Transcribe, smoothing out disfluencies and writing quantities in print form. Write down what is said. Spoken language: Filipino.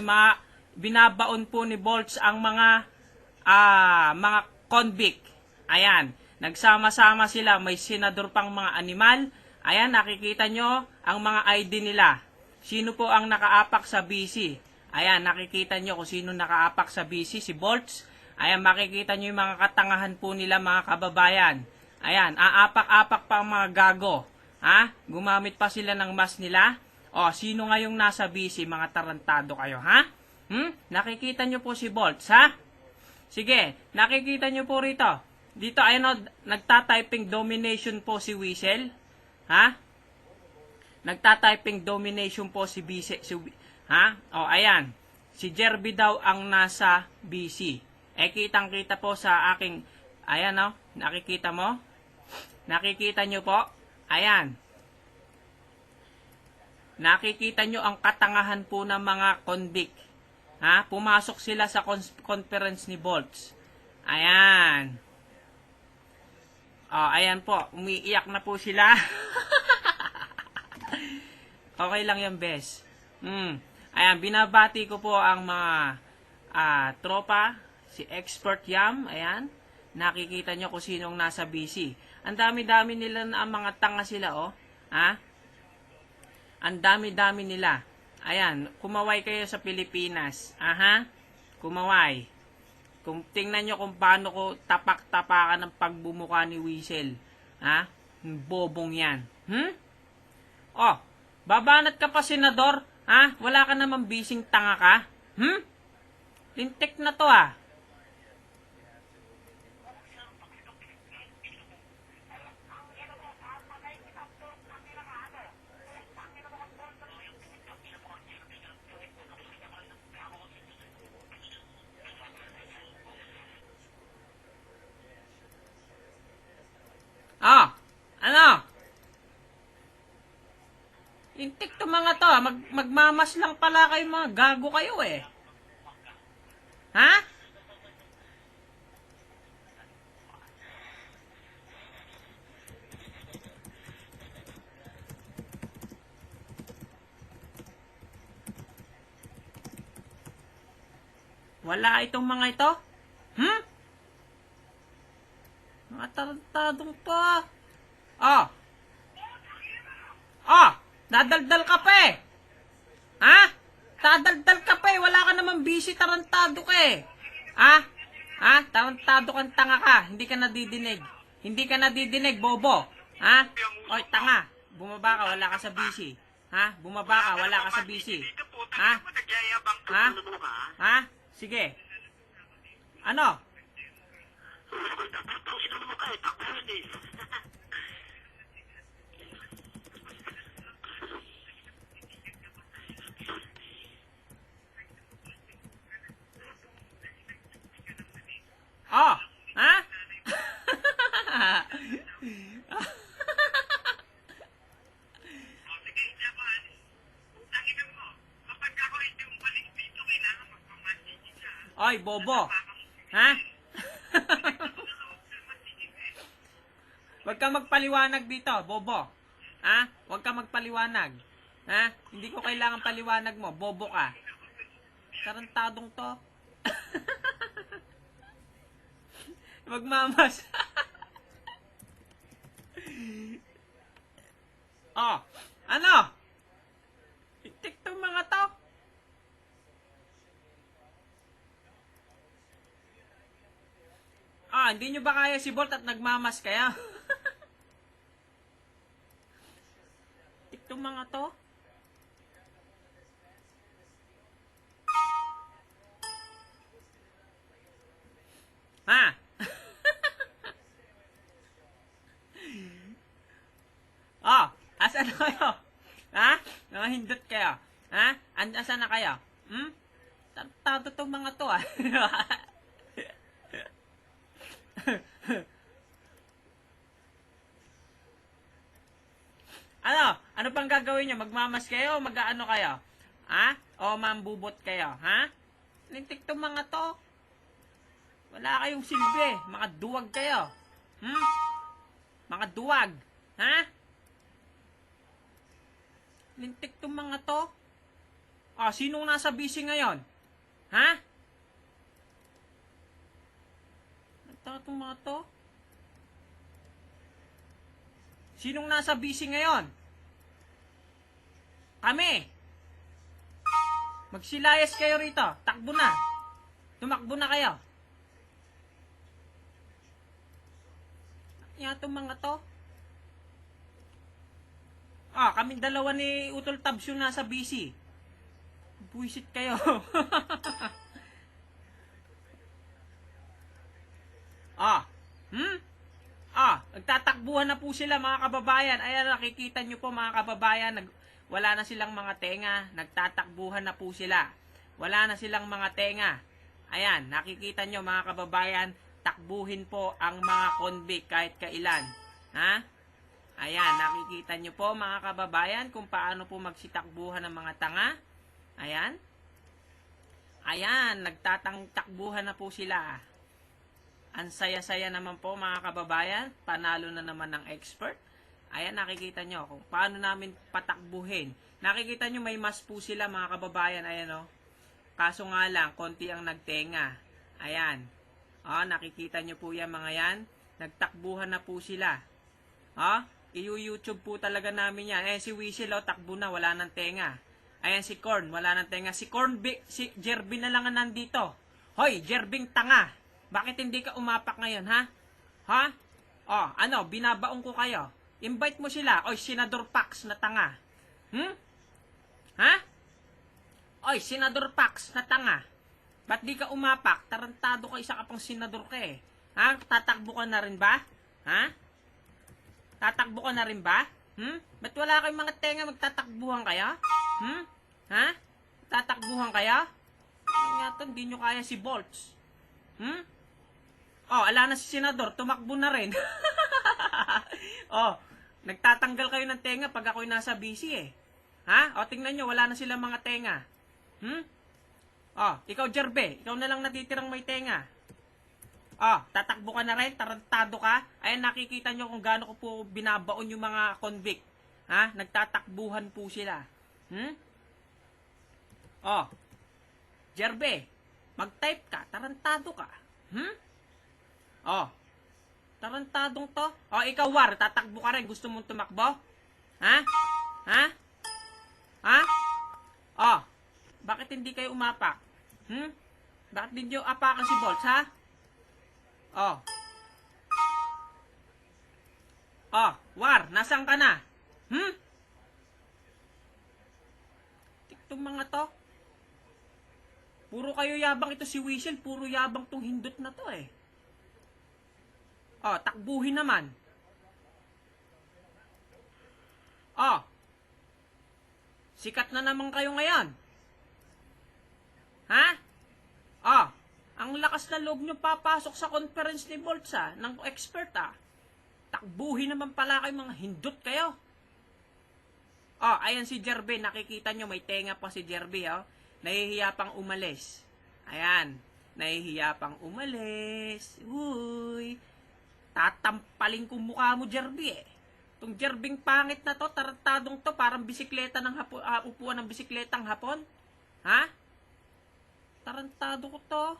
mga binabaon po ni Bolts ang mga convict. Ayan, nagsama-sama sila, may senador pang mga animal. Ayan, nakikita nyo ang mga ID nila. Sino po ang nakaapak sa BC? Ayan, nakikita nyo kung sino nakaapak sa BC, si Bolts. Ayan, makikita nyo yung mga katangahan po nila, mga kababayan. Ayan, aapak-apak pa ang mga gago. Ha? Gumamit pa sila ng mask nila. O, sino ngayong nasa BC? Mga tarantado kayo, ha? Nakikita nyo po si Bolts, ha? Sige, nakikita nyo po rito. Dito, ayun o, nagtatyping domination po si Whistle. Ha? Nagtatyping domination po si BC. Ha? O, ayan. Si Jerby daw ang nasa BC. Kitang-kita po sa aking, ayan o, nakikita mo? Nakikita nyo po? Ayan. Nakikita nyo ang katangahan po ng mga convict. Ha? Pumasok sila sa conference ni Bolts. Ayan. Ayan po. Umiiyak na po sila. Okay lang yan, bes. Ayan, binabati ko po ang mga tropa. Si Expert Yam. Ayan. Nakikita nyo kung sinong nasa BC. Ang dami-dami nila na mga tanga sila, oh. Ha? Ang dami-dami nila. Ayan, kumaway kayo sa Pilipinas. Aha, kumaway. Kung tingnan nyo kung paano ko tapak-tapakan ng pagbumuka ni Whistle. Ha? Bobong yan. Oh, babanat ka pa, senador. Ha? Wala ka namang bising tanga ka. Lintik na to, ah. Ano? Lintik to mga to. Magmamas lang pala kayo, mga gago kayo eh. Ha? Wala itong mga ito? Mga tarantadong to. Dadaldal ka pa eh. Ha? Dadaldal ka pa eh. Wala ka naman busy, tarantado ka eh. Ha? Tarantado kang tanga ka. Hindi ka nadidinig. Hindi ka nadidinig, bobo. Ha? Oy, tanga. Bumaba ka, wala ka sa busy. Ha? Bumaba ka, wala ka sa busy. Ha? Ha? Sige. Ano? Ha? Oy, bobo. Ha? Huwag kang magpaliwanag dito, bobo. Ha? Huwag kang magpaliwanag. Ha? Hindi ko kailangan paliwanag mo, bobo ka. Tarantadong to. Magmamas. Ano? Itik tong mga to. Hindi nyo ba kaya si Bolt at nagmamas kaya? Itik tong mga to. Ha? Asan na kayo? Ha? Nahindot kayo? Ha? Asan na kayo? Tado tong mga to, ah. Ano pang gagawin nyo? Magmamas kayo o mag-ano kayo? Ha? O mambubot kayo? Ha? Lintik tong mga to. Wala kayong silbi. Mga duwag kayo. Mga duwag. Ha? Lintik tong mga to. Sinong nasa busy ngayon? Ha? Nagtatong mga to? Sinong nasa busy ngayon? Kami. Magsilayas kayo rito. Takbo na. Tumakbo na kayo. Itong mga to. Kaming dalawa ni Utol Tabs yung nasa busy. Buisit kayo. Nagtatakbuhan na po sila mga kababayan. Ayan, nakikita nyo po mga kababayan. Wala na silang mga tenga. Nagtatakbuhan na po sila. Wala na silang mga tenga. Ayan, nakikita nyo mga kababayan. Takbuhin po ang mga convict kahit kailan. Ha? Ayan, nakikita nyo po mga kababayan kung paano po magsitakbuhan ng mga tanga. Ayan. Ayan, nagtatakbuhan na po sila. Ang saya-saya naman po mga kababayan. Panalo na naman ng expert. Ayan, nakikita nyo kung paano namin patakbuhin. Nakikita nyo may mas po sila mga kababayan. Ayan o. Kaso nga lang, konti ang nagtenga. Ayan. Nakikita nyo po yan mga yan. Nagtakbuhan na po sila. I-YouTube po talaga namin yan. Ayan si Whistle, takbo na, wala nang tenga. Ayan si Corn, wala nang tenga. Si Corn, si Jervin na lang nandito. Hoy, Jervin tanga. Bakit hindi ka umapak ngayon, ha? Binabaong ko kayo. Invite mo sila. Oy, Senador Pax na tanga. Oy, Senador Pax na tanga. Ba't di ka umapak? Tarantado ka, isa ka pang senador ka eh. Tatakbo ka na rin ba? Tatakbo ka na rin ba? Ba't wala kayong mga tenga magtatakbuhan kaya? Tatakbuhan kaya? Ingatan, di nyo kaya si Bolts. Ala na si senador, tumakbo na rin. Nagtatanggal kayo ng tenga pag ako'y nasa busy eh. Tingnan nyo, wala na silang mga tenga. Ikaw Jerbe, ikaw na lang natitirang may tenga. Tatakbo ka na rin, tarantado ka. Ayan, nakikita nyo kung gaano ko po binabaon yung mga convict. Nagtatakbuhan po sila. Jerbe, mag-type ka, tarantado ka. Tarantadong to. Ikaw War, tatakbo ka rin, gusto mong tumakbo? Bakit hindi kayo umapak? Bakit hindi nyo apakan si Bolts, ha? War, nasaan ka na? Itong mga to. Puro kayo yabang ito si Whistle, puro yabang tong hindot na to eh. Takbuhin naman. Sikat na naman kayo ngayon. Ang lakas na loob nyo papasok sa conference ni Bolts ng expert Takbuhin naman pala kayo, mga hindot kayo. Ayan si Jerbe, nakikita nyo may tenga pa si Jerbe Nahihiya pang umalis. Ayan, nahihiya pang umalis. Uy, tatampaling kong mukha mo Jerbe Itong Jerbing pangit na to, tarantadong to, parang bisikleta ng upuan ng bisikletang hapon. Tarantado ko to.